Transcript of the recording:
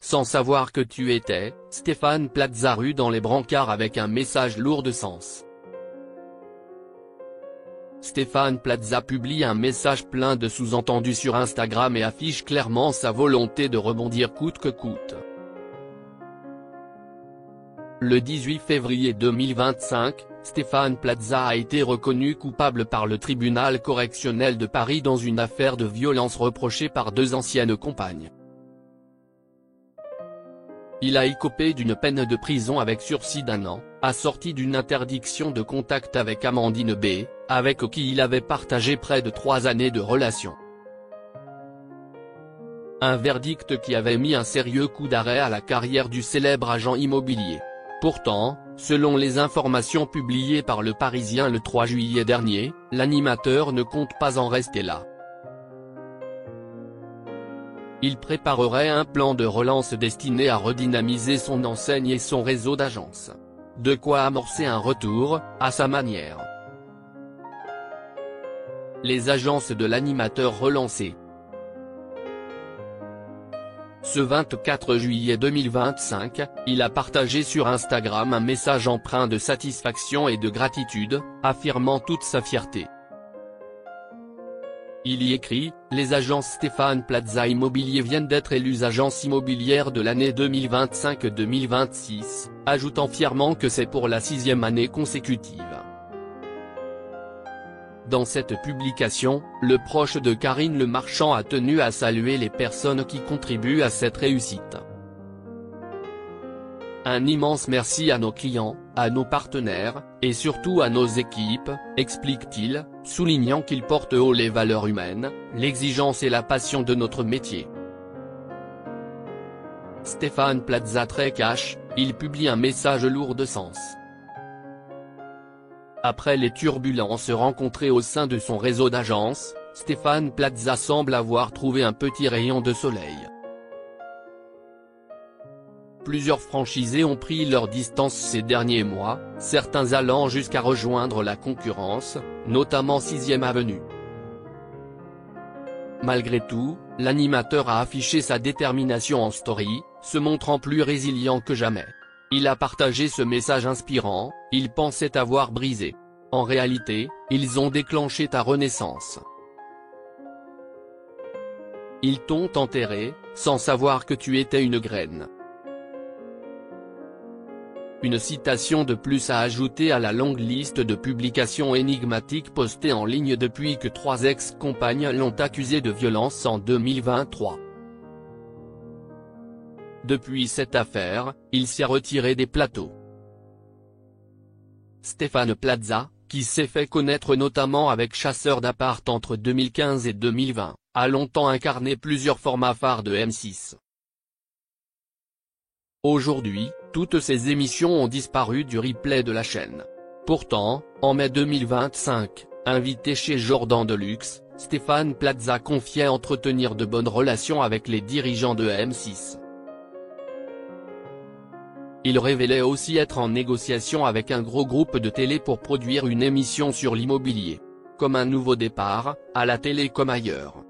sans savoir que tu étais, Stéphane Plaza rue dans les brancards avec un message lourd de sens. Stéphane Plaza publie un message plein de sous-entendus sur Instagram et affiche clairement sa volonté de rebondir coûte que coûte. Le 18 février 2025, Stéphane Plaza a été reconnu coupable par le tribunal correctionnel de Paris dans une affaire de violence reprochée par 2 anciennes compagnes. Il a écopé d'une peine de prison avec sursis d'1 an, assortie d'une interdiction de contact avec Amandine B, avec qui il avait partagé près de 3 années de relation. Un verdict qui avait mis un sérieux coup d'arrêt à la carrière du célèbre agent immobilier. Pourtant, selon les informations publiées par Le Parisien le 3 juillet dernier, l'animateur ne compte pas en rester là. Il préparerait un plan de relance destiné à redynamiser son enseigne et son réseau d'agences. De quoi amorcer un retour, à sa manière. Les agences de l'animateur relancées. Ce 24 juillet 2025, il a partagé sur Instagram un message empreint de satisfaction et de gratitude, affirmant toute sa fierté. Il y écrit « Les agences Stéphane Plaza Immobilier viennent d'être élues agences immobilières de l'année 2025-2026, ajoutant fièrement que c'est pour la 6e année consécutive. » Dans cette publication, le proche de Karine Le Marchand a tenu à saluer les personnes qui contribuent à cette réussite. Un immense merci à nos clients, à nos partenaires, et surtout à nos équipes, explique-t-il, soulignant qu'il porte haut les valeurs humaines, l'exigence et la passion de notre métier. Stéphane Plaza très cash, il publie un message lourd de sens. Après les turbulences rencontrées au sein de son réseau d'agences, Stéphane Plaza semble avoir trouvé un petit rayon de soleil. Plusieurs franchisés ont pris leur distance ces derniers mois, certains allant jusqu'à rejoindre la concurrence, notamment 6e Avenue. Malgré tout, l'animateur a affiché sa détermination en story, se montrant plus résilient que jamais. Il a partagé ce message inspirant, ils pensaient avoir brisé. En réalité, ils ont déclenché ta renaissance. Ils t'ont enterré, sans savoir que tu étais une graine. Une citation de plus à ajouter à la longue liste de publications énigmatiques postées en ligne depuis que 3 ex-compagnes l'ont accusé de violence en 2023. Depuis cette affaire, il s'est retiré des plateaux. Stéphane Plaza, qui s'est fait connaître notamment avec Chasseurs d'appart entre 2015 et 2020, a longtemps incarné plusieurs formats phares de M6. Aujourd'hui, toutes ces émissions ont disparu du replay de la chaîne. Pourtant, en mai 2025, invité chez Jordan Deluxe, Stéphane Plaza confiait entretenir de bonnes relations avec les dirigeants de M6. Il révélait aussi être en négociation avec un gros groupe de télé pour produire une émission sur l'immobilier. Comme un nouveau départ, à la télé comme ailleurs.